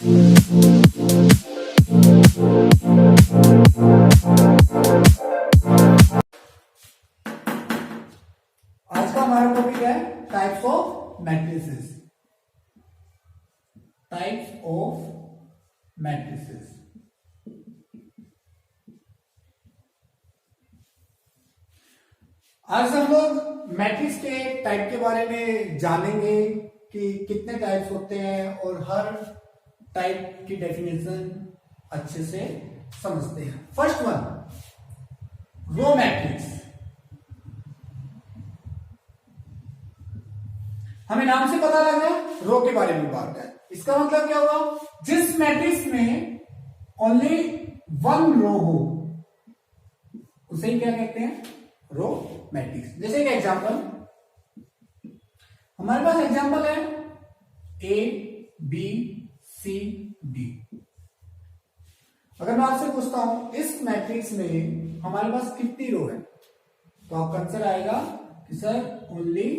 आज का हमारा टॉपिक है types of matrices. Types of matrices. आज हम लोग मैट्रिक्स के टाइप के बारे में जानेंगे कि कितने टाइप्स होते हैं और हर टाइप की डेफिनेशन अच्छे से समझते हैं। First one, row matrix. हमें नाम से पता लगा रो के बारे में बात है। इसका मतलब क्या हुआ? जिस मैट्रिक्स में ओनली वन रो हो उसे ही क्या कहते हैं? Row matrix. जैसे एक एग्जांपल, हमारे पास एग्जांपल है ए बी सी डी। अगर मैं आपसे पूछता हूं इस मैट्रिक्स में हमारे पास कितनी रो है, तो आपका आंसर आएगा कि सर ओनली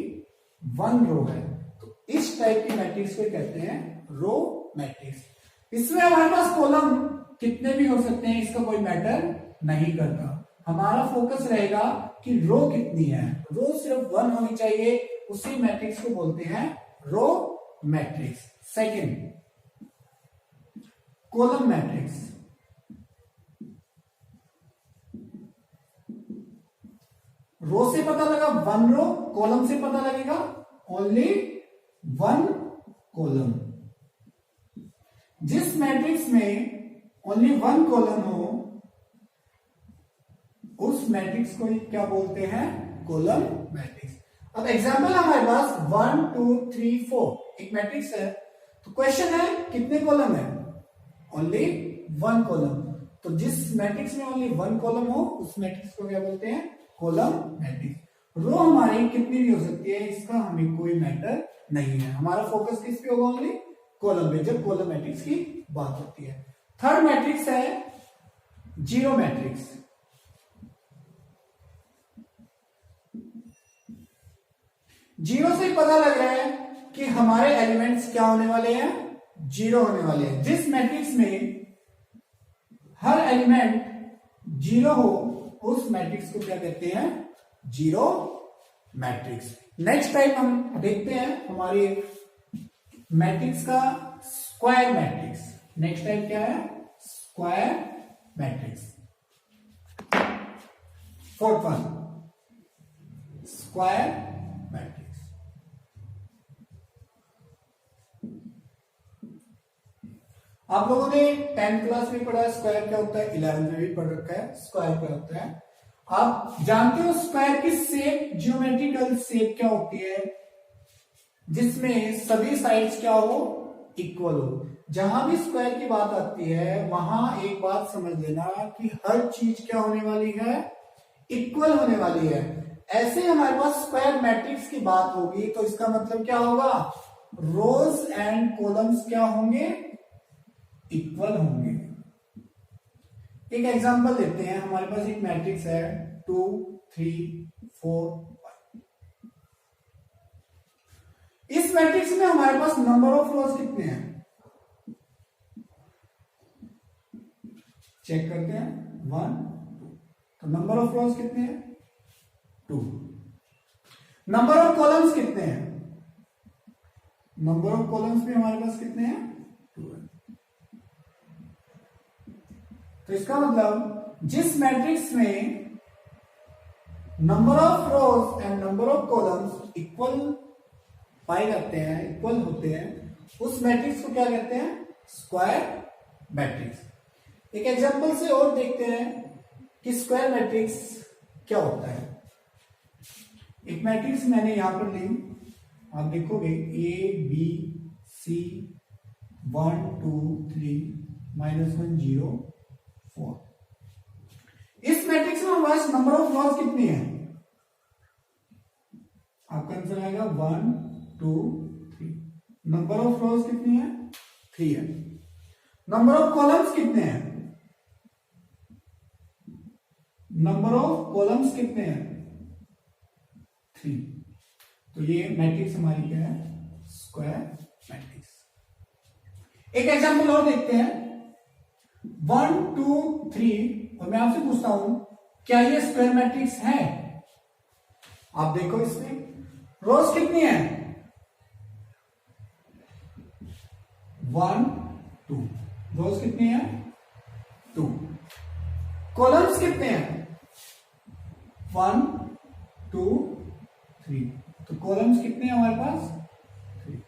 वन रो है। तो इस टाइप की मैट्रिक्स को कहते हैं रो मैट्रिक्स। इसमें हमारे पास कॉलम कितने भी हो सकते हैं, इसका कोई मैटर नहीं करता। हमारा फोकस रहेगा कि रो कितनी है। रो सिर्फ वन होनी चाहिए, उसी मैट्रिक्स को बोलते हैं row matrix. Second, column matrix. Row से पता लगा वन रो, कॉलम से पता लगेगा ओनली वन कॉलम। जिस मैट्रिक्स में ओनली वन कॉलम हो उस मैट्रिक्स को क्या बोलते हैं? Column matrix. अब एग्जांपल हमारे पास 1 2 3 4 एक मैट्रिक्स है। तो क्वेश्चन है कितने कॉलम है? Only one column. तो जिस मैट्रिक्स में ओनली वन कॉलम हो उस मैट्रिक्स को क्या बोलते हैं? Column matrix. रो हमारी कितनी भी हो सकती है, इसका हमें कोई मैटर नहीं है। हमारा फोकस किस पे होगा? ओनली कॉलम पे, जब कॉलम मैट्रिक्स की बात होती है। थर्ड मैट्रिक्स है जीरो मैट्रिक्स। जीरो से पता लग रहा है कि हमारे एलिमेंट्स क्या होने वाले हैं? जीरो होने वाले हैं। जिस मैट्रिक्स में हर एलिमेंट जीरो हो उस मैट्रिक्स को क्या कहते हैं? Zero matrix. नेक्स्ट टाइप हम देखते हैं हमारी मैट्रिक्स का स्क्वायर मैट्रिक्स। नेक्स्ट टाइप क्या है? Square matrix. Fourth one, square matrix. आप लोगों ने 10th क्लास में पढ़ा है स्क्वायर क्या होता है, 11th में भी पढ़ रखा है स्क्वायर क्या होता है। आप जानते हो स्क्वायर की शेप, ज्योमेट्रिकल शेप क्या होती है? जिसमें सभी साइड्स क्या हो? इक्वल हो। जहां भी स्क्वायर की बात आती है वहां एक बात समझ लेना कि हर चीज क्या होने वाली है? इक्वल होने वाली है। ऐसे हमारे पास स्क्वायर मैट्रिक्स की बात होगी तो इसका मतलब क्या होगा? रोज एंड कॉलम्स क्या होंगे? इक्वल होंगे। एक एग्जांपल लेते हैं। हमारे पास एक मैट्रिक्स है 2 3 4 5। इस मैट्रिक्स में हमारे पास नंबर ऑफ रोज कितने हैं? चेक करते हैं। 1 2। तो नंबर ऑफ रोज कितने हैं? 2। नंबर ऑफ कॉलम्स कितने हैं? नंबर ऑफ कॉलम्स भी हमारे पास कितने हैं? 2 है। तो इसका मतलब जिस मैट्रिक्स में number of rows and number of columns equal पाए जाते हैं, इक्वल होते हैं, उस मैट्रिक्स को क्या कहते हैं? Square matrix. एक एग्जांपल से और देखते हैं कि स्क्वायर मैट्रिक्स क्या होता है। एक मैट्रिक्स मैंने यहां पर ली, आप देखोगे ए बी सी 1 2 3 -1 0 4। इस मैट्रिक्स में हमारे पास नंबर ऑफ रोज कितनी है? आपका आंसर आएगा 1 2 3। नंबर ऑफ रोज कितनी है? 3 है। नंबर ऑफ कॉलम्स कितने हैं? नंबर ऑफ कॉलम्स कितने हैं? 3। तो ये मैट्रिक्स हमारी क्या है? Square matrix. एक एग्जांपल और देखते हैं, 1 2 3, और मैं आपसे पूछता हूं क्या ये स्क्वायर मैट्रिक्स है? आप देखो इसमें रोज कितनी है? 1 2, रोज कितनी है? 2। कॉलम्स कितने हैं? 1 2 3, तो कॉलम्स कितने हैं हमारे पास? 3।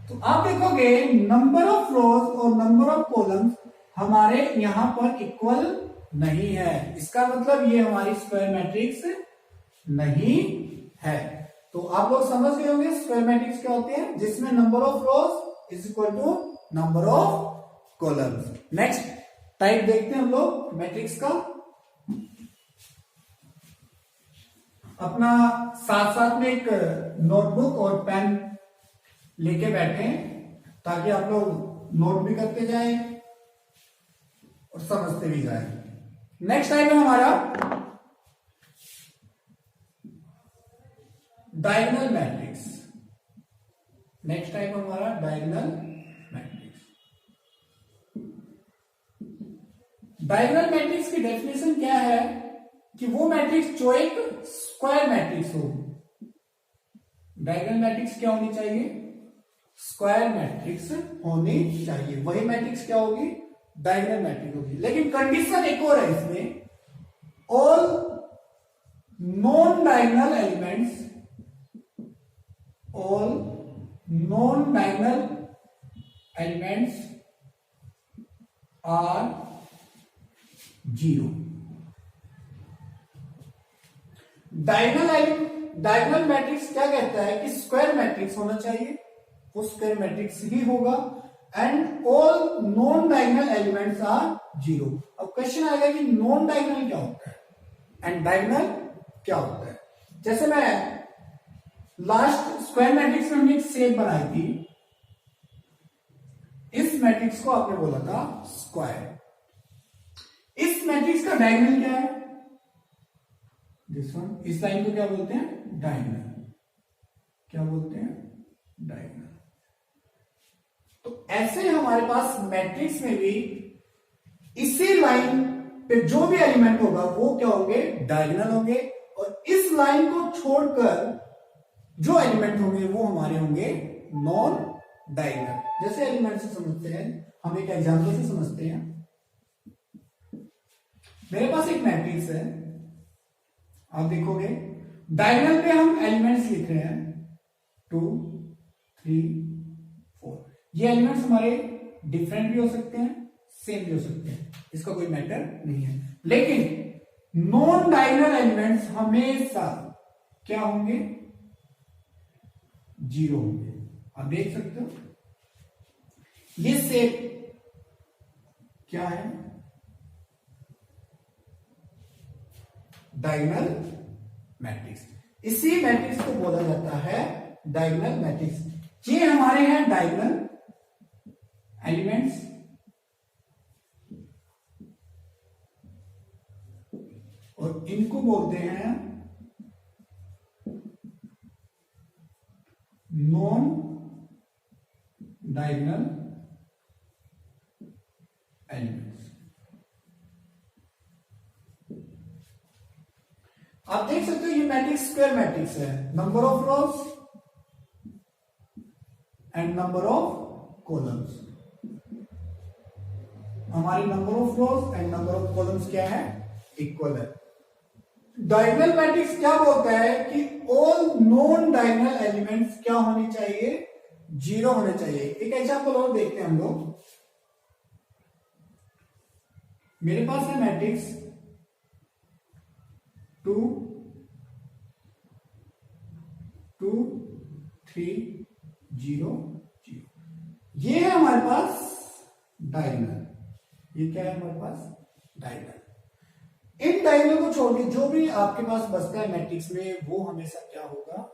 तो आप देखोगे नंबर ऑफ रोज और नंबर ऑफ कॉलम्स हमारे यहां पर इक्वल नहीं है, इसका मतलब ये हमारी स्क्वायर मैट्रिक्स नहीं है। तो आप लोग समझ गए होंगे स्क्वायर मैट्रिक्स क्या होते हैं, जिसमें number of rows is equal to number of columns. Next type देखते हैं हम लोग मैट्रिक्स का। अपना साथ साथ में एक नोटबुक और पेन लेके बैठे ताकि आप लोग नोट भी करते जाएं और समझते भी जाएं। नेक्स्ट टाइप है हमारा डायगोनल मैट्रिक्स। नेक्स्ट टाइप हमारा डायगोनल मैट्रिक्स। डायगोनल मैट्रिक्स की डेफिनेशन क्या है कि वो मैट्रिक्स जो एक स्क्वायर मैट्रिक्स हो। डायगोनल मैट्रिक्स क्या होनी चाहिए? स्क्वायर मैट्रिक्स होनी चाहिए। वही मैट्रिक्स क्या होगी? डायगोनल मैट्रिक्स होगी। लेकिन कंडीशन एक और है इसमें, all non diagonal elements, all non diagonal elements are 0। Diagonal matrix क्या कहता है कि स्क्वायर मैट्रिक्स होना चाहिए, वो स्क्वायर मैट्रिक्स ही होगा, and all non diagonal elements are 0। अब क्वेश्चन आएगा कि नॉन डायगोनल क्या होता है एंड डायगोनल क्या होता है। जैसे मैं लास्ट स्क्वायर मैट्रिक्स में हमने एक शेप बनाई थी, इस मैट्रिक्स को आपने बोला था स्क्वायर। इस मैट्रिक्स का डायगोनल क्या है? This one. इस लाइन को क्या बोलते हैं? डायगोनल। क्या बोलते हैं? डायगोनल। तो ऐसे हमारे पास मैट्रिक्स में भी इसी लाइन पे जो भी एलिमेंट होगा वो क्या होंगे? डायगोनल होंगे, और इस लाइन को छोड़कर जो एलिमेंट होंगे वो हमारे होंगे नॉन डायगोनल। जैसे एलिमेंट से समझते हैं, हम एक एग्जांपल से समझते हैं। मेरे पास एक मैट्रिक्स है, आप देखोगे डायगोनल पे हम एलिमेंट्स लिख रहे हैं 2 3 4। ये एलिमेंट्स हमारे डिफरेंट भी हो सकते हैं, सेम भी हो सकते हैं, इसका कोई मैटर नहीं है। लेकिन नॉन डायगोनल एलिमेंट्स हमेशा क्या होंगे? 0 होंगे। आप देख सकते हो ये शेप क्या है? Diagonal matrix. इसी मैट्रिक्स को बोला जाता है डायगोनल मैट्रिक्स। ये हमारे हैं डायगोनल एलिमेंट्स, और इनको बोलते हैं नॉन डायगोनल एलिमेंट्स। आप देख सकते हो ये मैट्रिक्स स्क्वायर मैट्रिक्स है। Number of rows and number of columns. हमारी number of rows and number of columns क्या है? इक्वल है। डायगोनल मैट्रिक्स क्या बोलता है कि ऑल नॉन डायगोनल एलिमेंट्स क्या होनी चाहिए? 0 होने चाहिए। एक एग्जांपल और देखते हैं हम लोग। मेरे पास है मैट्रिक्स 2 2 3 0 0। ये है हमारे पास डायगोनल। ये क्या है हमारे पास? डायगोनल। इन डायगोनल को छोड़ के जो भी आपके पास बचता है मैट्रिक्स में वो हमेशा क्या होगा?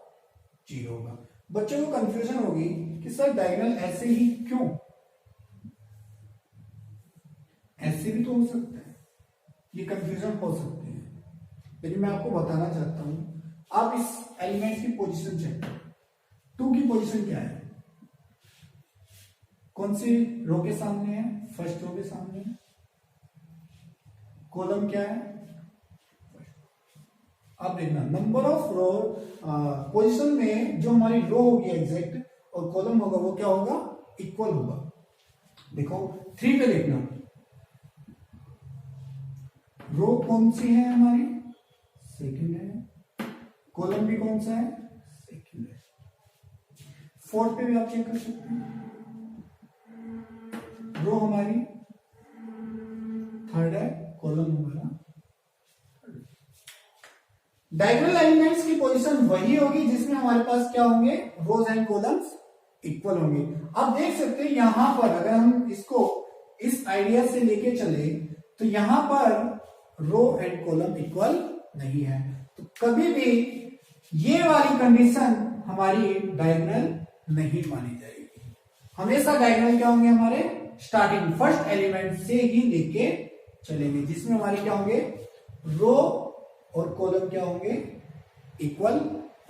0 होगा। बच्चों को कंफ्यूजन होगी कि सर डायगोनल ऐसे ही क्यों? ऐसे भी तो हो सकता है, ये कंफ्यूजन हो सकती है, लेकिन मैं आपको बताना चाहता हूं। आप इस एलिमेंट की पोजीशन चेक करो। 2 की पोजीशन क्या है? कौन सी रो के सामने है? फर्स्ट रो के सामने है। कॉलम क्या है? अब देखना नंबर ऑफ रो पोजीशन में जो हमारी रो होगी एग्जैक्ट और कॉलम होगा वो क्या होगा? इक्वल होगा। देखो 3 पे देखना, रो कौन सी है हमारी? सेकंड है। कॉलम भी कौन सा है? सेकंड है। 4 पे भी आप चेक कर सकते हैं, रो हमारी थर्ड है, कॉलम हमारा। डायगोनल एलिमेंट्स की पोजीशन वही होगी जिसमें हमारे पास क्या होंगे? रोज एंड कॉलम्स इक्वल होंगे। अब देख सकते हैं यहां पर अगर हम इसको इस आइडिया से लेके चले तो यहां पर रो एंड कॉलम इक्वल नहीं है, तो कभी भी ये वाली कंडीशन हमारी डायगोनल नहीं मानी जाएगी। हमेशा डायगोनल क्या होंगे? हमारे स्टार्टिंग फर्स्ट एलिमेंट से ही लेके चलेंगे, जिसमें हमारे क्या होंगे? रो और कॉलम क्या होंगे? इक्वल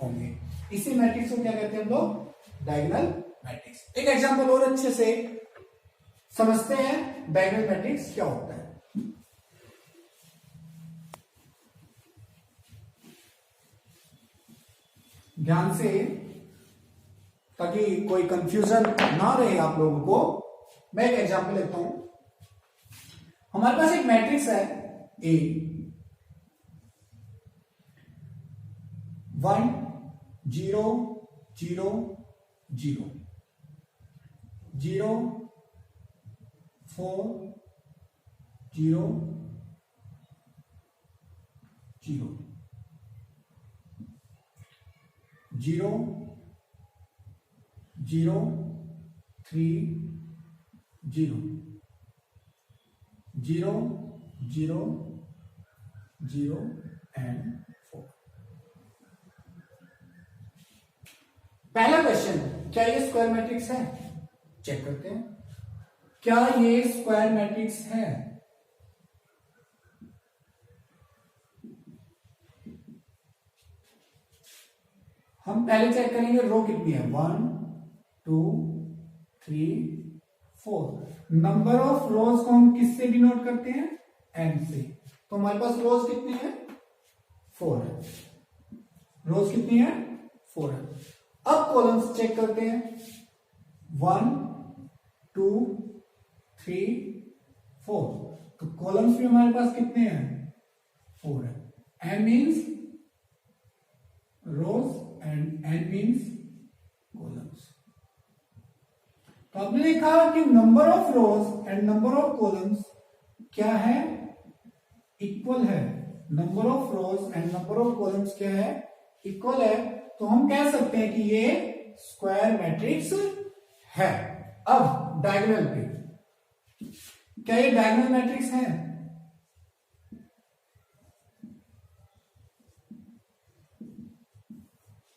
होंगे। इसी मैट्रिक्स को क्या कहते हैं हम लोग? Diagonal matrix. एक एग्जांपल और अच्छे से समझते हैं डायगोनल मैट्रिक्स क्या होता है। ध्यान से, ताकि कोई कंफ्यूजन ना रहे आप लोगों को, मैं एक एग्जांपल लेता हूं। हमारे पास एक मैट्रिक्स है ए, 1 0 0 0 0 4 0 0 0 0 3 0 0 0 0 एंड 4। पहला क्वेश्चन, क्या ये स्क्वायर मैट्रिक्स है? चेक करते हैं, क्या ये स्क्वायर मैट्रिक्स है? हम पहले चेक करेंगे रो कितनी है? 1 2 3 4। नंबर ऑफ रोज को हम किससे डिनोट करते हैं? एन से। तो हमारे पास रोज कितनी है? 4 है। रोज कितनी है? 4 है। अब कॉलम्स चेक करते हैं, 1 2 3 4। तो कॉलम्स भी हमारे पास कितने हैं? 4 है। N means rows and N means columns. तो आपने देखा कि number of rows and number of columns क्या है? इक्वल है। Number of rows and number of columns क्या है? इक्वल है। तो हम कह सकते हैं कि ये स्क्वायर मैट्रिक्स है। अब डायगोनल पे, क्या ये डायगोनल मैट्रिक्स है?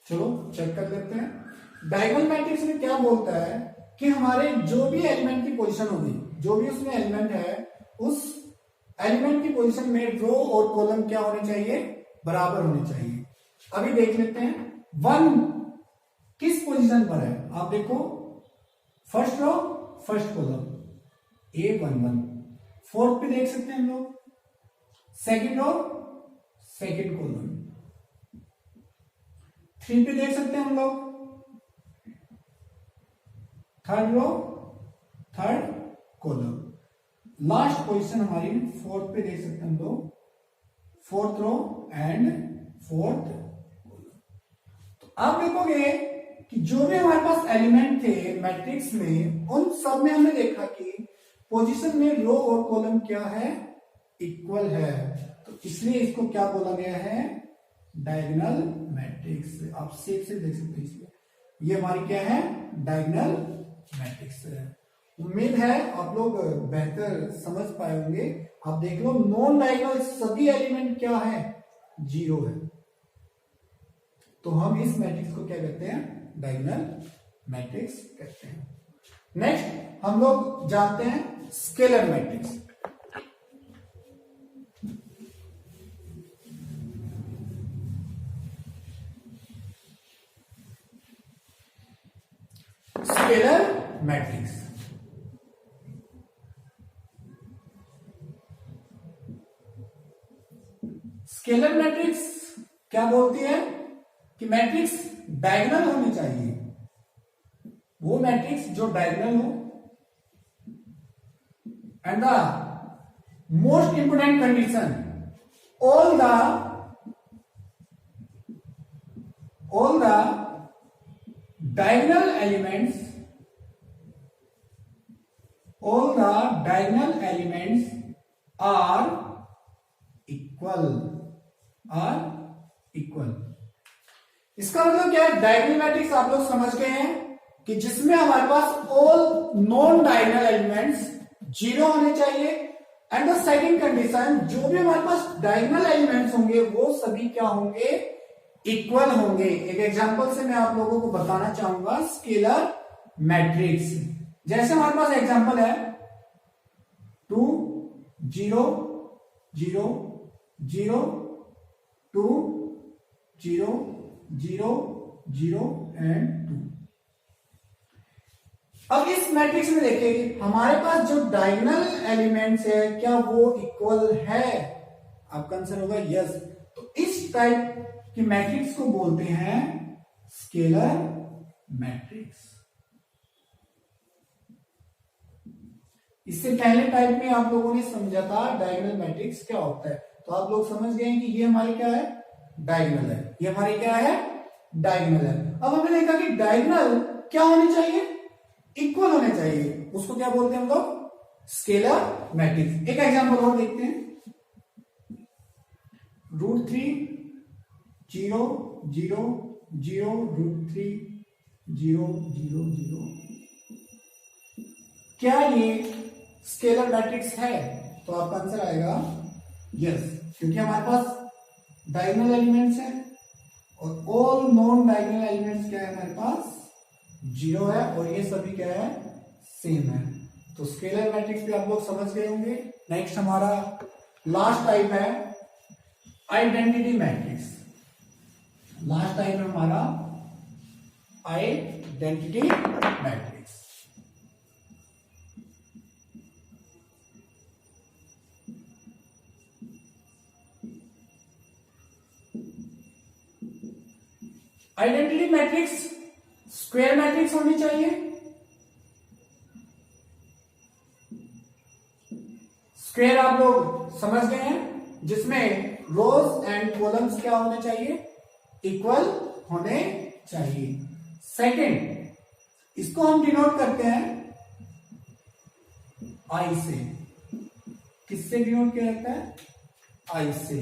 चलो चेक कर लेते हैं। डायगोनल मैट्रिक्स में क्या बोलता है कि हमारे जो भी एलिमेंट की पोजीशन होगी, जो भी उसमें एलिमेंट है, उस एलिमेंट की पोजीशन में रो और कॉलम क्या होने चाहिए? बराबर होने चाहिए। अभी देख लेते हैं 1 किस पोजीशन पर है? आप देखो, first row first column A1 1। 4th पे देख सकते हैं हम लोग, सेकंड रो सेकंड कॉलम। 3 पे देख सकते हैं हम लोग, third row third column. Last position हमारी 4th पे देख सकते हैं हम लोग, 4th row and 4th column. तो आप देखोगे कि जो भी हमारे पास एलिमेंट थे मैट्रिक्स में, उन सब में हमने देखा कि पोजीशन में रो और कॉलम क्या है? इक्वल है। तो इसलिए इसको क्या बोला गया है? Diagonal matrix. आप सेफ से देख सकते हैं, इसलिए ये हमारी क्या है? डायगोनल मैट्रिक्स है। उम्मीद है आप लोग बेहतर समझ पाए होंगे। आप देख लो, नॉन डायगोनल सभी एलिमेंट क्या है? 0 है। तो हम इस मैट्रिक्स को क्या कहते हैं? डायगोनल मैट्रिक्स कहते हैं। नेक्स्ट हम लोग जानते हैं scalar matrix. Scalar matrix scalar matrix क्या बोलती है कि मैट्रिक्स डायगोनल होनी चाहिए, वो मैट्रिक्स जो डायगोनल हो। And the most important condition, all the diagonal elements are equal। इसका मतलब क्या है? डायगोनल मैट्रिक्स आप लोग समझ गए हैं कि जिसमें हमारे पास all non diagonal elements zero होने चाहिए। एंड द सेकंड कंडीशन, जो भी हमारे पास डायगोनल एलिमेंट्स होंगे वो सभी क्या होंगे? इक्वल होंगे। एक एग्जांपल से मैं आप लोगों को बताना चाहूंगा स्केलर मैट्रिक्स। जैसे हमारे पास एग्जांपल है 2 0 0 0 2 0 0 0 एंड 2। अब इस मैट्रिक्स में देखिए हमारे पास जो डायगोनल एलिमेंट्स है क्या वो इक्वल है? आपका आंसर होगा यस। तो इस टाइप की मैट्रिक्स को बोलते हैं स्केलर मैट्रिक्स। इससे पहले टाइप में आप लोगों ने समझा था डायगोनल मैट्रिक्स क्या होता है, तो आप लोग समझ गए कि ये हमारी क्या है? डायगोनल है। ये हमारी क्या है? डायगोनल है। अब हमने देखा कि डायगोनल क्या होने चाहिए? इक्वल होने चाहिए। उसको क्या बोलते हैं हम लोग? Scalar matrix. एक एग्जांपल और देखते हैं, √3 0 0 0 √3 0 0 0। क्या ये स्केलर मैट्रिक्स है? तो आपका आंसर आएगा यस, क्योंकि हमारे पास डायगोनल एलिमेंट्स हैं और ऑल नॉन डायगोनल एलिमेंट्स क्या है? हमारे पास जीरो है और ये सभी क्या है? सेम है। तो स्केलर मैट्रिक्स भी आप लोग समझ गए होंगे। नेक्स्ट हमारा लास्ट टाइप है आइडेंटिटी मैट्रिक्स। लास्ट टाइप है हमारा identity matrix. Identity matrix square matrix होनी चाहिए। स्क्वायर आप लोग समझ गए हैं, जिसमें रोज एंड कॉलम्स क्या होने चाहिए? इक्वल होने चाहिए। सेकंड, इसको हम डिनोट करते हैं आई से। किससे डिनोट किया जाता है? आई से।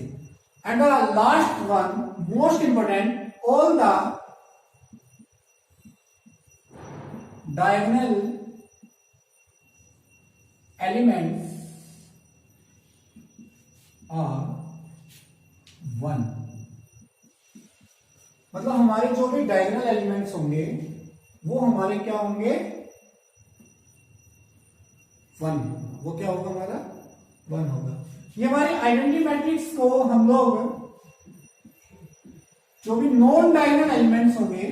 And the last one most important, all the diagonal elements are 1। मतलब हमारे जो भी डायगोनल एलिमेंट्स होंगे वो हमारे क्या होंगे? 1। वो क्या होगा? हमारा 1 होगा। ये हमारी आइडेंटिटी मैट्रिक्स को हम लोग जो भी नॉन डायगोनल एलिमेंट्स होंगे,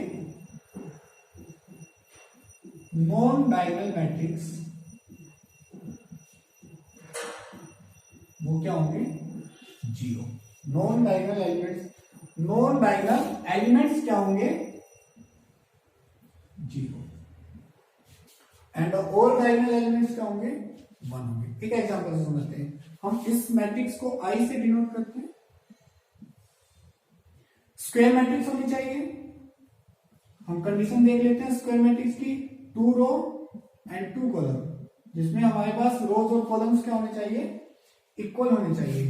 नॉन डायगोनल मैट्रिक्स, वो क्या होंगे? जीरो। नॉन डायगोनल एलिमेंट्स क्या होंगे? Zero. And all diagonal elements क्या होंगे? 1 होंगे। एक एग्जांपल से समझते हैं। हम इस मैट्रिक्स को आई से डिनोट करते हैं। स्क्वायर मैट्रिक्स होनी चाहिए। हम कंडीशन देख लेते हैं स्क्वायर मैट्रिक्स की, 2 रो एंड 2 कॉलम, जिसमें हमारे पास रोज और कॉलम्स क्या होने चाहिए? इक्वल होने चाहिए।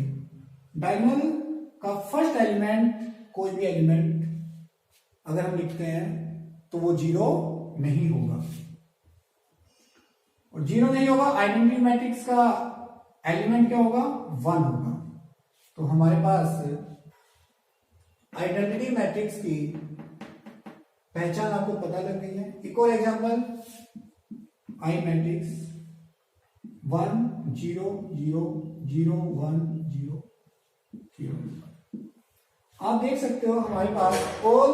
डायगोनल का फर्स्ट एलिमेंट, कोई भी एलिमेंट अगर हम लिखते हैं तो वो जीरो नहीं होगा, और जीरो नहीं होगा। आइडेंटिटी मैट्रिक्स का एलिमेंट क्या होगा? 1 होगा। तो हमारे पास आइडेंटिटी मैट्रिक्स की पहचान आपको पता लग गई है। एक और एग्जांपल, आई मैट्रिक्स 1 0 0 0 1 0 0। आप देख सकते हो हमारे पास ऑल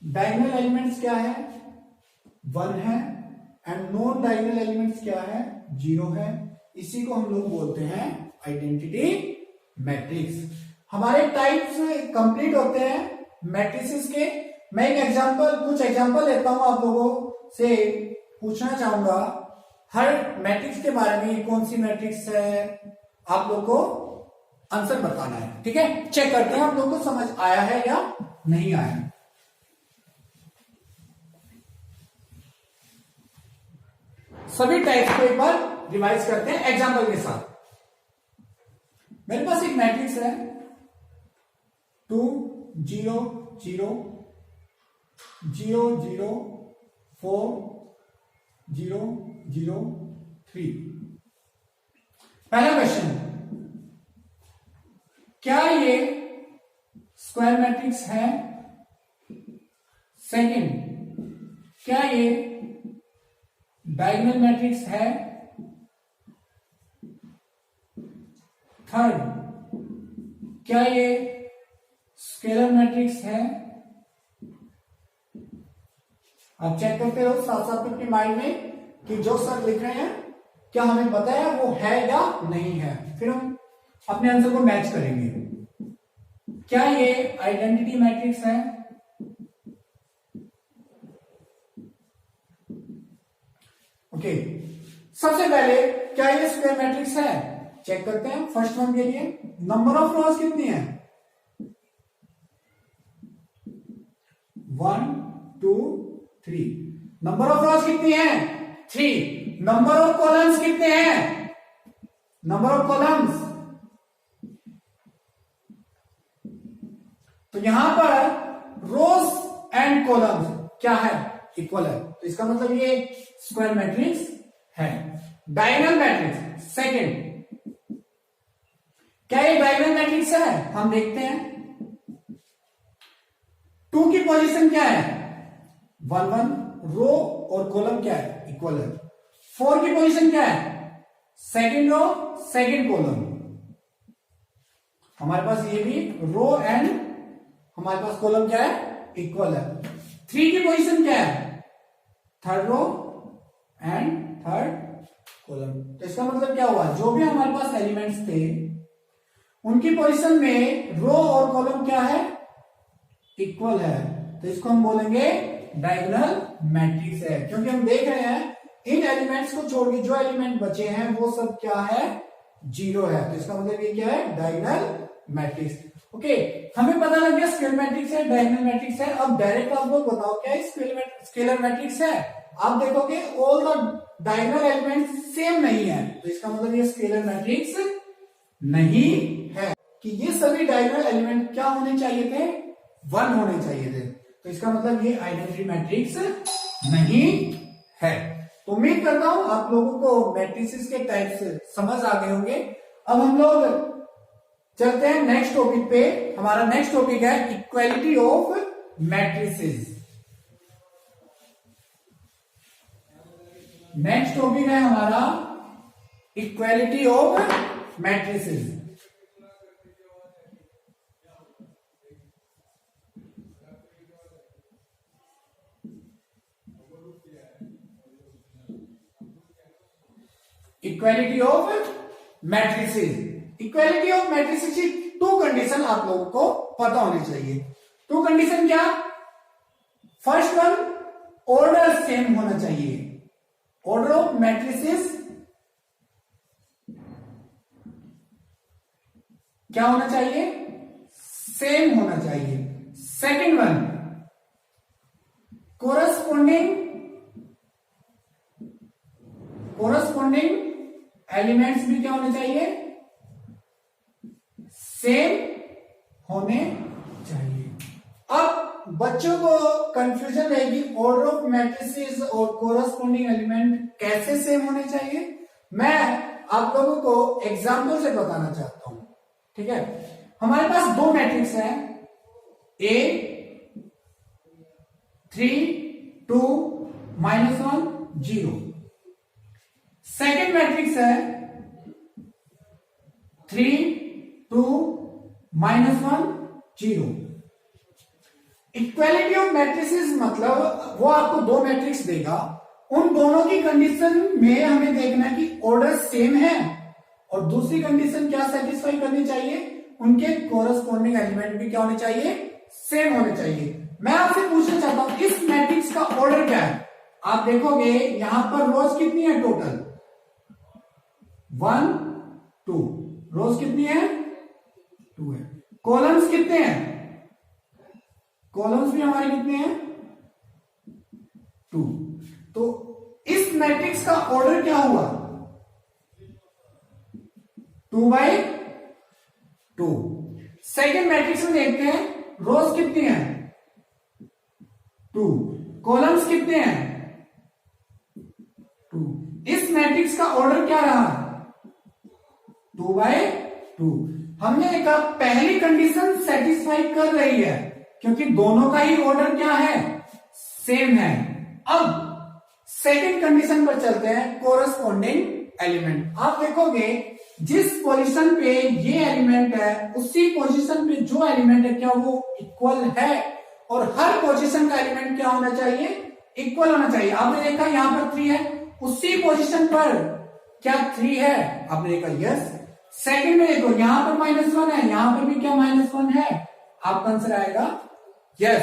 डायगोनल एलिमेंट्स क्या है? 1 है। एंड नॉन डायगोनल एलिमेंट्स क्या है? 0 है। इसी को हम लोग बोलते हैं आइडेंटिटी मैट्रिक्स। हमारे टाइप्स कंप्लीट होते हैं मैट्रिसेस के। मैं कुछ एग्जांपल लेता हूं, आप लोगों से पूछना चाहूंगा हर मैट्रिक्स के बारे में, कौन सी मैट्रिक्स है, आप लोग को आंसर बताना है। ठीक है, चेक करते हैं आप लोग को समझ आया है या नहीं आया। सभी टाइप्स को एक बार रिवाइज करते हैं एग्जांपल के साथ। मेरे पास एक मैट्रिक्स है 2 0 0 0 0 4 0 0 3। पहला क्वेश्चन, क्या ये स्क्वायर मैट्रिक्स है? सेकंड, क्या ये डायगोनल मैट्रिक्स है? थर्ड, क्या ये स्केलर मैट्रिक्स है? आप चेक करते रहो साथ साथ अपनी माइंड में कि जो सर लिख रहे हैं क्या हमें पता है वो है या नहीं है, फिर हम अपने आंसर को मैच करेंगे। क्या ये आइडेंटिटी मैट्रिक्स है? ओके, सबसे पहले क्या ये स्क्वायर मैट्रिक्स है? चेक करते हैं। फर्स्ट वन के लिए नंबर ऑफ रोज कितनी है? 1 2 3। नंबर ऑफ रोज कितनी है? 3। नंबर ऑफ कॉलम्स कितने हैं? नंबर ऑफ कॉलम्स, तो यहां पर रोज एंड कॉलम्स क्या है? इक्वल है, तो इसका मतलब ये स्क्वायर मैट्रिक्स है। डायगोनल मैट्रिक्स सेकंड, क्या ये डायगोनल मैट्रिक्स है? हम देखते हैं 2 की पोजीशन क्या है? 1 1। रो और कॉलम क्या है? इक्वल है। 4 की पोजीशन क्या है? Second row second column. हमारे पास ये भी रो एंड हमारे पास कॉलम क्या है? इक्वल है। 3 की पोजीशन क्या है? Third row and third column. तो इसका मतलब क्या हुआ? जो भी हमारे पास एलिमेंट्स थे उनकी पोजीशन में रो और कॉलम क्या है? इक्वल है, तो इसको हम बोलेंगे डायगोनल मैट्रिक्स है। क्योंकि हम देख रहे हैं इन एलिमेंट्स को छोड़ के जो एलिमेंट बचे हैं वो सब क्या है? 0 है, तो इसका मतलब ये क्या है? Diagonal matrix. ओके, हमें पता लग गया स्केलर मैट्रिक्स है, डायगोनल मैट्रिक्स है। अब डायरेक्ट आप लोग बताओ क्या स्केलर मैट्रिक्स है? आप देखोगे all the diagonal elements same नहीं है, तो इसका मतलब ये स्केलर मैट्रिक्स नहीं है। कि ये सभी डायगोनल एलिमेंट क्या होने चाहिए थे? 1 होने चाहिए थे, तो इसका मतलब ये आइडेंटिटी मैट्रिक्स नहीं है। तो उम्मीद करता हूं आप लोगों को मैट्रिसेस के टाइप्स समझ आ गए होंगे। अब हम लोग चलते हैं नेक्स्ट टॉपिक पे। हमारा नेक्स्ट टॉपिक है equality of matrices. Next topic है हमारा equality of matrices. Equality of matrices. Equality of matrices की 2 कंडीशन आप लोगों को पता होनी चाहिए। 2 कंडीशन क्या? फर्स्ट वन, ऑर्डर सेम होना चाहिए। ऑर्डर ऑफ मैट्रिसेस क्या होना चाहिए? सेम होना चाहिए। सेकंड वन, कोरस्पॉन्डिंग एलिमेंट्स भी क्या होने चाहिए? सेम होने चाहिए। अब बच्चों को कंफ्यूजन रहेगी ऑर्डर ऑफ मैट्रिसेस और कोरस्पॉन्डिंग एलिमेंट कैसे सेम होने चाहिए। मैं आप लोगों को एग्जांपल से बताना चाहता हूं। ठीक है, हमारे पास 2 मैट्रिक्स है, A 3 2 -1 0। सेकेंड मैट्रिक्स है 3 2 -1 0। इक्वालिटी ऑफ मैट्रिसेस मतलब वो आपको 2 मैट्रिक्स देगा, उन दोनों की कंडीशन में हमें देखना है कि ऑर्डर सेम है और दूसरी कंडीशन क्या सेटिस्फाई करनी चाहिए, उनके कोरस्पॉन्डिंग एलिमेंट भी क्या होने चाहिए, सेम होने चाहिए। मैं आपसे पूछना चाहता हूं इस मैट्रिक्स का ऑर्डर क्या है। आप देखोगे यहां पर रोज कितनी है टोटल, 1 2, रोज कितनी है 2 है। कॉलम्स कितने हैं, कॉलम्स भी हमारे कितने हैं 2। तो इस मैट्रिक्स का ऑर्डर क्या हुआ 2/2। सेकेंड मैट्रिक्स में देखते हैं रोज कितनी है 2, कॉलम्स कितने हैं 2। इस मैट्रिक्स का ऑर्डर क्या रहा 2/2। हमने देखा पहली कंडीशन सेटिस्फाई कर रही है क्योंकि दोनों का ही ऑर्डर क्या है, सेम है। अब सेकंड कंडीशन पर चलते हैं, कोरस्पॉन्डिंग एलिमेंट। आप देखोगे जिस पोजीशन पे ये एलिमेंट है उसी पोजीशन पे जो एलिमेंट है क्या वो इक्वल है, और हर पोजीशन का एलिमेंट क्या होना चाहिए, इक्वल होना चाहिए। आपने देखा यहां पर 3 है, उसी पोजीशन पर क्या 3 है, आपने देखा यस। सेकंड में देखो यहां पर -1 है, यहां पर भी क्या -1 है, आपका आंसर आएगा यस।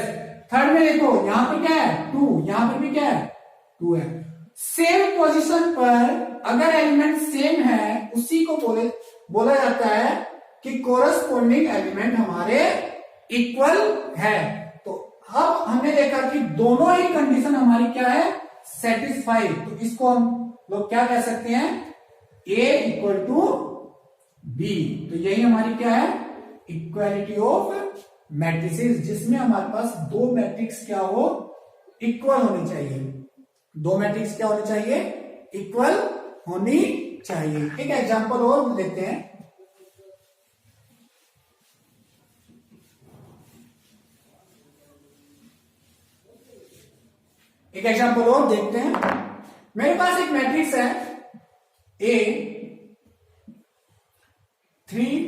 थर्ड में देखो यहां पर क्या है 2, यहां पर भी क्या है 2 है। सेम पोजीशन पर अगर एलिमेंट सेम है उसी को बोला जाता है कि कोरस्पॉन्डिंग एलिमेंट हमारे इक्वल है। तो अब हमने देखा कि दोनों ही कंडीशन हमारी क्या है, सेटिस्फाई। तो इसको हम लोग क्या कह सकते हैं, A = B। तो यही हमारी क्या है, इक्वालिटी ऑफ मैट्रिसेस, जिसमें हमारे पास दो मैट्रिक्स क्या हो, इक्वल होनी चाहिए। दो मैट्रिक्स क्या होनी चाहिए, इक्वल होनी चाहिए। एक एग्जांपल और लेते हैं। एक एग्जांपल और देखते हैं। मेरे पास एक मैट्रिक्स है A 3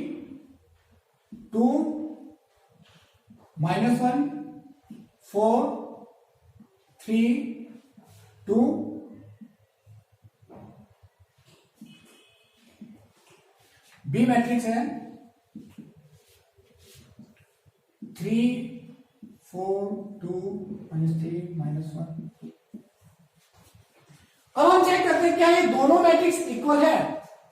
2 -1 4 3 2। बी मैट्रिक्स है 3 4 2 -3 -1। अब हम चेक करते हैं क्या ये दोनों मैट्रिक्स इक्वल है,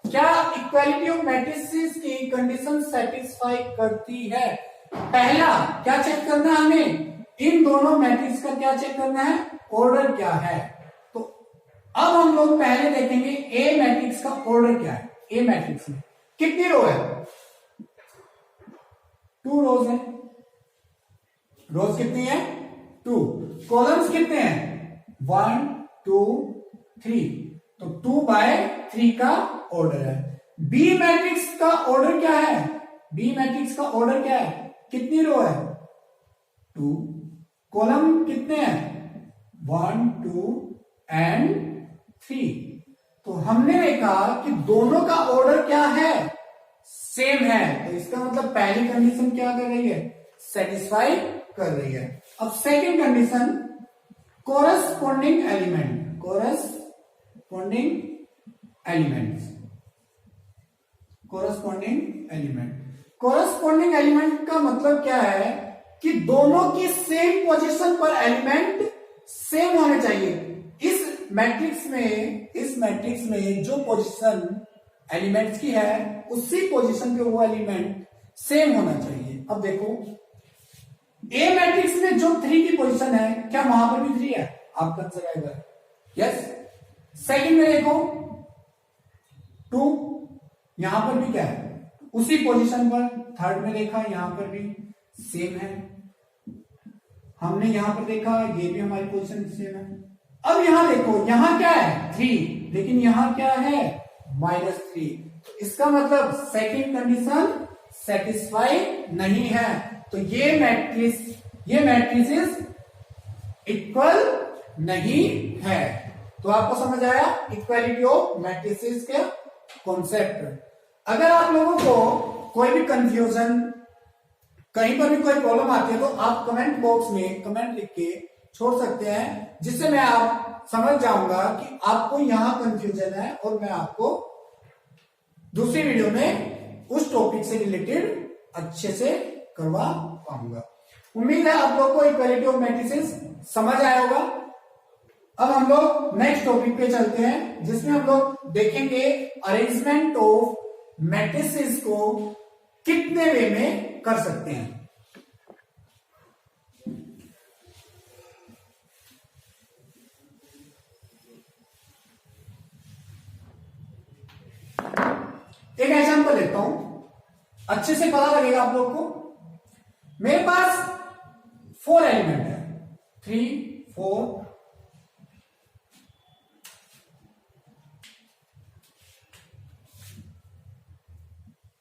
क्या इक्वालिटी ऑफ मैट्रिसेस की कंडीशन सेटिस्फाई करती है। पहला क्या चेक करना है हमें, इन दोनों मैट्रिक्स का क्या चेक करना है, ऑर्डर क्या है। तो अब हम लोग पहले देखेंगे ए मैट्रिक्स का ऑर्डर क्या है। ए मैट्रिक्स में कितनी रो है, 2 रोज है। रोज कितनी है 2, कॉलम्स कितने हैं 1 2 3। तो 2/3 का ऑर्डर है। बी मैट्रिक्स का ऑर्डर क्या है, बी मैट्रिक्स का ऑर्डर क्या है, कितनी रो है 2, कॉलम कितने हैं 1 2 एंड 3। तो हमने देखा कि दोनों का ऑर्डर क्या है, सेम है। तो इसका मतलब पहली कंडीशन क्या कर रही है, सेटिस्फाई कर रही है। अब second condition, corresponding element. Corresponding elements, corresponding element. Corresponding element का मतलब क्या है कि दोनों की सेम पोजीशन पर एलिमेंट सेम होने चाहिए। इस मैट्रिक्स में जो पोजीशन एलिमेंट्स की है उसी पोजीशन पे वो एलिमेंट सेम होना चाहिए। अब देखो ए मैट्रिक्स में जो 3 की पोजीशन है क्या वहां पर भी 3 है, आपका आंसर आएगा यस। सेकंड में देखो 2, यहां पर भी क्या है उसी पोजीशन पर। थर्ड में देखा यहां पर भी सेम है। हमने यहां पर देखा ये भी हमारी पोजीशन सेम है। अब यहां देखो यहां क्या है 3, लेकिन यहां क्या है -3। तो इसका मतलब सेकंड कंडीशन सेटिस्फाई नहीं है। तो ये मैट्रिसेस इक्वल नहीं है। तो आपको समझ आया इक्वालिटी ऑफ मैट्रिसेस के कॉन्सेप्ट। अगर आप लोगों को कोई भी कंफ्यूजन, कहीं पर भी कोई प्रॉब्लम आती है तो आप कमेंट बॉक्स में कमेंट लिख के छोड़ सकते हैं, जिससे मैं आप समझ जाऊंगा कि आपको यहां कंफ्यूजन है और मैं आपको दूसरी वीडियो में उस टॉपिक से रिलेटेड अच्छे से करवा पाऊंगा। उम्मीद है आप लोग को इक्वालिटी ऑफ मैट्रिसेस समझ आया होगा। अब हम लोग नेक्स्ट टॉपिक पे चलते हैं, जिसमें हम लोग देखेंगे अरेंजमेंट ऑफ मैट्रिसेस को कितने वे में कर सकते हैं। एक एग्जांपल लेता हूं, अच्छे से पता लगेगा आप लोग को। मेरे पास 4 एलिमेंट है, 3 4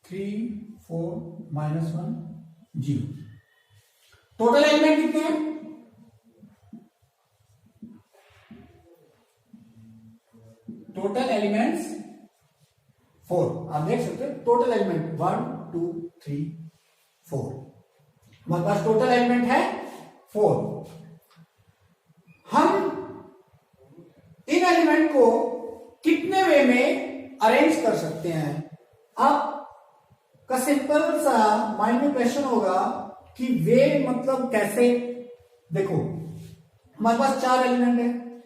3 4 -1 0। टोटल एलिमेंट कितने हैं? Total elements 4। आप देख सकते हैं टोटल एलिमेंट 1 2 3 4। हमारे पास टोटल एलिमेंट है 4। हम इन एलिमेंट को कितने वे में अरेंज कर सकते हैं? आपका सिंपल सा माइंड में क्वेश्चन होगा कि वे मतलब कैसे। देखो हमारे पास 4 एलिमेंट है,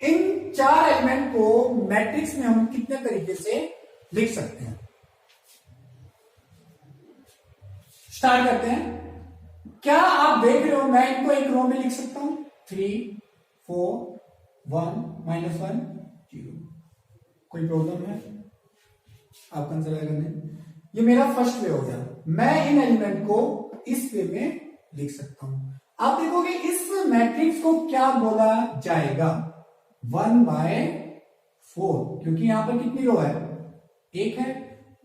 इन 4 एलिमेंट को मैट्रिक्स में हम कितने तरीके से लिख सकते हैं। स्टार्ट करते हैं। क्या आप देख रहे हो मैं इनको एक रो में लिख सकता हूं, 3 4 1 -1 0। कोई प्रॉब्लम है? आप कंसिडर करने, ये मेरा फर्स्ट वे हो गया। मैं इन एलिमेंट को इस वे में लिख सकता हूं। आप देखोगे इस मैट्रिक्स को क्या बोला जाएगा, 1/4, क्योंकि यहां पर कितनी रो है? एक है।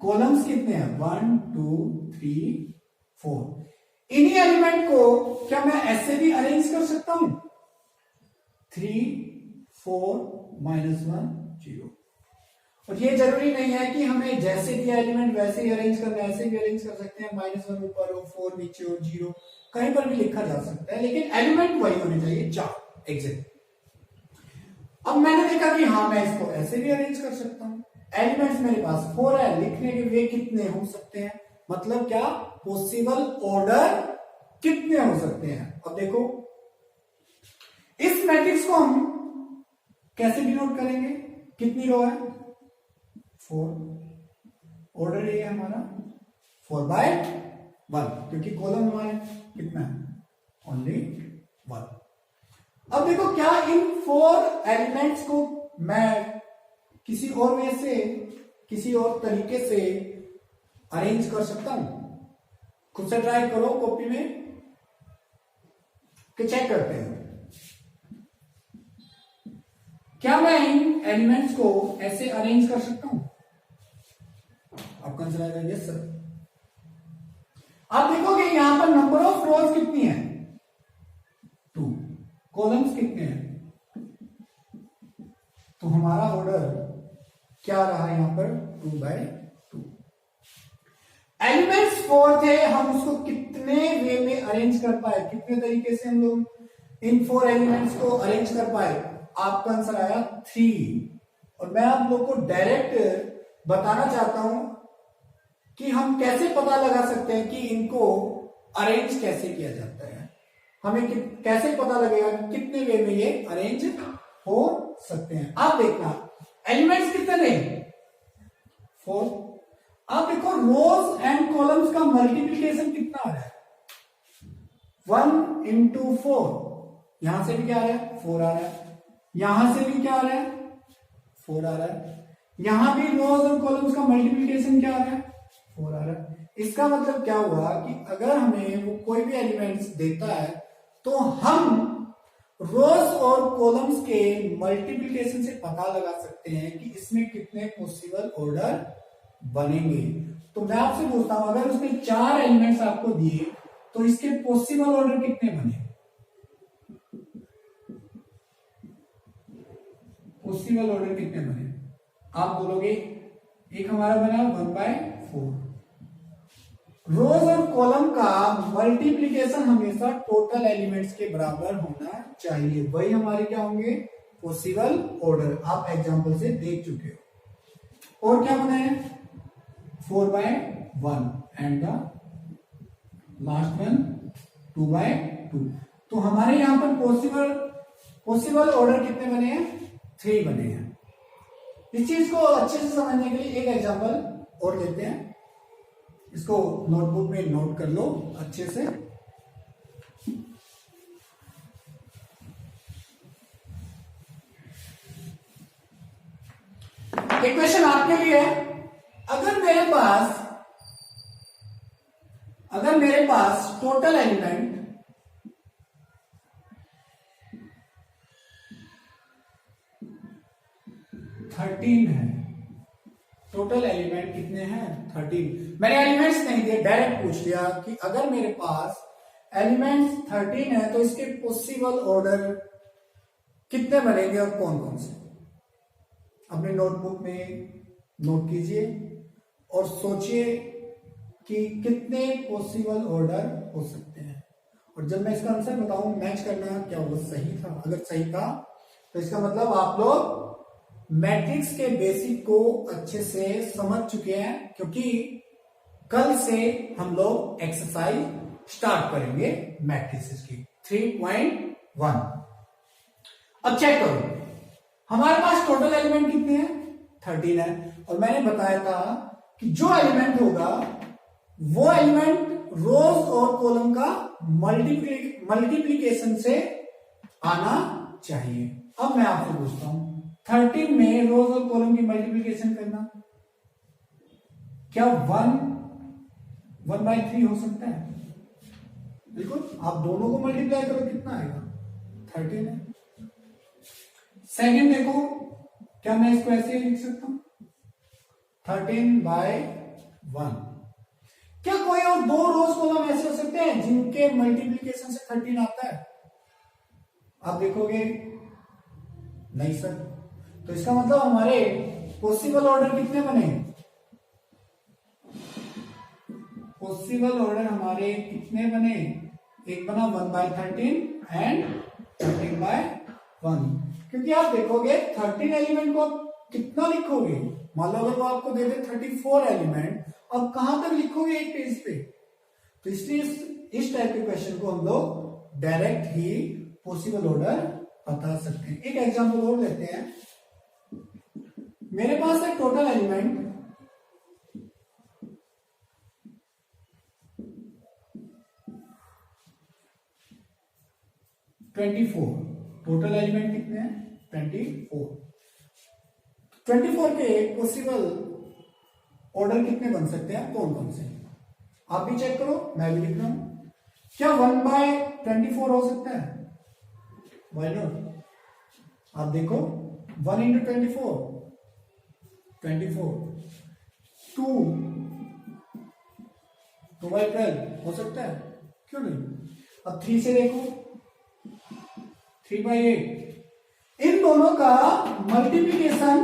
कॉलम्स कितने हैं? 1 2 3 4। इन्हीं एलिमेंट को क्या मैं ऐसे भी अरेंज कर सकता हूं, 3 4 -1 0। और ये जरूरी नहीं है कि हमें जैसे दिया एलिमेंट वैसे ही अरेंज करना है, ऐसे भी अरेंज कर सकते हैं। -1 ऊपर हो, 4 नीचे हो, 0 कहीं पर भी लिखा जा सकता है, लेकिन एलिमेंट वही होने चाहिए 4 एग्जैक्ट। अब मैंने देखा कि हाँ मैं इसको ऐसे भी अरेंज कर सकता हूं। एलिमेंट्स मेरे पास 4 है, लिखने के वे कितने हो सकते हैं, मतलब क्या पॉसिबल ऑर्डर कितने हो सकते हैं। अब देखो इस मैट्रिक्स को हम कैसे डिनोट करेंगे, कितनी रो है? 4। ऑर्डर ये है हमारा 4/1, क्योंकि कॉलम हमारे कितना है? ओनली 1। अब देखो क्या इन 4 एलिमेंट्स को मैं किसी और वे से, किसी और तरीके से अरेंज कर सकता हूं? खुद से ट्राई करो कॉपी में, कि चेक करते हैं क्या मैं इन एलिमेंट्स को ऐसे अरेंज कर सकता हूं। आप कंसिडर करिए सर। आप देखोगे यहां पर नंबर ऑफ रोज कितनी है? 2। कॉलम्स कितने हैं? तो हमारा ऑर्डर क्या रहा यहां पर? 2/2। एलिमेंट्स 4 थे, हम उसको कितने वे में अरेंज कर पाए, कितने तरीके से हम लोग इन 4 एलिमेंट्स को अरेंज कर पाए? आपका आंसर आया 3। और मैं आप लोग को डायरेक्ट बताना चाहता हूं कि हम कैसे पता लगा सकते हैं कि इनको अरेंज कैसे किया जाता है। हमें कैसे पता लगेगा कितने वे में ये अरेंज हो सकते हैं। आप देखना एलिमेंट्स कितने थे? 4। आप देखो रोज एंड कॉलम्स का मल्टीप्लीकेशन कितना आ रहा है? 1 × 4। यहां से भी क्या आ रहा है? 4 आ रहा है। यहां से भी क्या आ रहा है? 4 आ रहा है। यहां भी रोज और कॉलम्स का मल्टीप्लीकेशन क्या आ रहा है? 4 आ रहा है। इसका मतलब क्या हुआ कि अगर हमें वो कोई भी एलिमेंट्स देता है तो हम रोज और कॉलम्स के मल्टीप्लीकेशन से पता लगा सकते हैं कि इसमें कितने पॉसिबल ऑर्डर बनेंगे। तो मैं आपसे पूछता हूं अगर उसने 4 एलिमेंट्स आपको दिए तो इसके पॉसिबल ऑर्डर कितने बने? पॉसिबल ऑर्डर कितने बने? आप बोलोगे एक हमारा बना 1/4। रोज और कॉलम का मल्टीप्लीकेशन हमेशा टोटल एलिमेंट्स के बराबर होना चाहिए, वही हमारे क्या होंगे? Possible order. आप एग्जांपल से देख चुके हो। और क्या बनाए? 4/1 एंड द लास्ट वन 2/2। तो हमारे यहां पर पॉसिबल ऑर्डर कितने बने हैं? 3 बने हैं। इस चीज को अच्छे से समझने के लिए एक एग्जांपल और लेते हैं। इसको नोटबुक में नोट कर लो अच्छे से। एक क्वेश्चन आपके लिए है। अगर मेरे पास टोटल एलिमेंट 13 है, टोटल एलिमेंट कितने हैं? 13। मैंने एलिमेंट्स नहीं दिए, डायरेक्ट पूछ लिया कि अगर मेरे पास एलिमेंट्स 13 है तो इसके पॉसिबल ऑर्डर कितने बनेंगे और कौन कौन से? अपने नोटबुक में नोट कीजिए और सोचिए कि कितने पॉसिबल ऑर्डर हो सकते हैं। और जब मैं इसका आंसर बताऊं, मैच करना क्या वो सही था। अगर सही था तो इसका मतलब आप लोग मैट्रिक्स के बेसिक को अच्छे से समझ चुके हैं, क्योंकि कल से हम लोग एक्सरसाइज स्टार्ट करेंगे मैट्रिक्स की 3.1। अब चेक करो, हमारे पास टोटल एलिमेंट कितने हैं? 13 है। और मैंने बताया था कि जो एलिमेंट होगा वो एलिमेंट रोज और कॉलम का मल्टीप्लीकेशन से आना चाहिए। अब मैं आपसे पूछता हूं, 13 में रोज और कॉलम की मल्टीप्लीकेशन करना, क्या 1/3 हो सकता है? बिल्कुल। आप दोनों को मल्टीप्लाई करो, कितना आएगा? 13 है। सेकंड देखो, क्या मैं इसको ऐसे ही लिख सकता हूं? 13/1। क्या कोई और दो रोज कॉलम ऐसे हो सकते हैं जिनके मल्टीप्लीकेशन से 13 आता है? आप देखोगे नहीं सर। तो इसका मतलब हमारे पॉसिबल ऑर्डर कितने बने? पॉसिबल ऑर्डर हमारे कितने बने? एक बना 1/13 एंड 13/1। क्योंकि आप देखोगे 13 एलिमेंट को आप कितना लिखोगे? मान लो अगर वो आपको दे दे 34 एलिमेंट, अब कहां तक लिखोगे एक पेज पे? तो इसलिए इस टाइप के क्वेश्चन को हम लोग डायरेक्ट ही पॉसिबल ऑर्डर बता सकते हैं। एक एग्जांपल और लेते हैं। मेरे पास है टोटल एलिमेंट 24। टोटल एलिमेंट कितने हैं? 24। 24 के पॉसिबल ऑर्डर कितने बन सकते हैं? कौन कौन से? आप भी चेक करो, मैं भी लिख रहा हूं। क्या 1/24 हो सकता है? Why not? आप देखो, 1 × 24 24, 2/12 हो सकता है, क्यों नहीं? अब 3 से देखो, 3/8। इन दोनों का मल्टीप्लीकेशन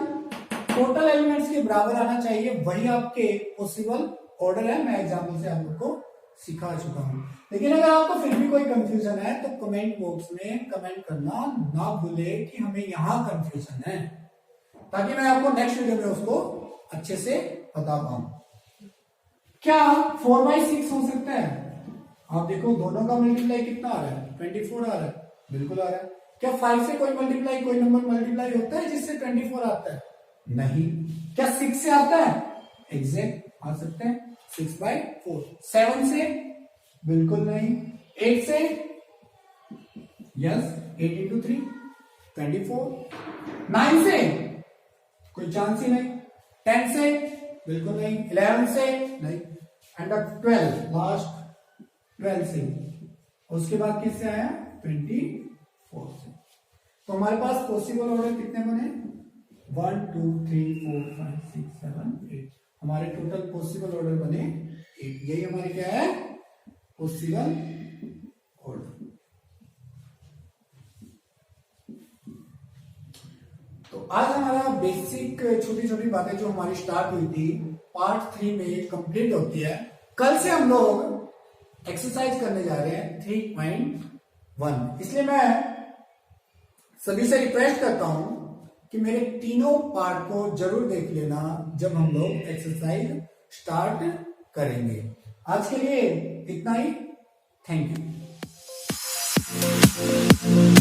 टोटल एलिमेंट्स के बराबर आना चाहिए, वही आपके पॉसिबल ऑर्डर है। मैं एग्जांपल से आप लोग को सिखा चुका हूं। लेकिन अगर आपको फिर भी कोई कंफ्यूजन है तो कमेंट बॉक्स में कमेंट करना ना भूले कि हमें यहां कंफ्यूजन है, ताकि मैं आपको नेक्स्ट वीडियो में उसको अच्छे से बता पाऊं। क्या 4/6 हो सकता है? आप देखो, दोनों का मल्टीप्लाई कितना आ रहा है? 24 आ रहा है। बिल्कुल आ रहा है। क्या 5 से कोई नंबर मल्टीप्लाई होता है जिससे 24 आता है? नहीं। क्या 6 से आता है? एग्जैक्ट आ सकते हैं, 6/4। 7 से? बिल्कुल नहीं। 8 से? यस, 8 × 3 24। 9 से? कोई चांस ही नहीं। 10 से? बिल्कुल नहीं। 11 से? नहीं। एंड 12, लास्ट 12 से। उसके बाद किससे आया? 24 से। तो हमारे पास पॉसिबल ऑर्डर कितने बने? 1 2 3 4 5 6 7 8। हमारे टोटल पॉसिबल ऑर्डर बने 8। यही हमारे क्या है? Possible order. तो आज हमारा बेसिक छोटी छोटी बातें जो हमारी स्टार्ट हुई थी पार्ट 3 में कंप्लीट होती है। कल से हम लोग एक्सरसाइज करने जा रहे हैं 3.1। इसलिए मैं सभी से रिक्वेस्ट करता हूं कि मेरे तीनों पार्ट को जरूर देख लेना जब हम लोग एक्सरसाइज स्टार्ट करेंगे। आज के लिए इतना ही। Thank you.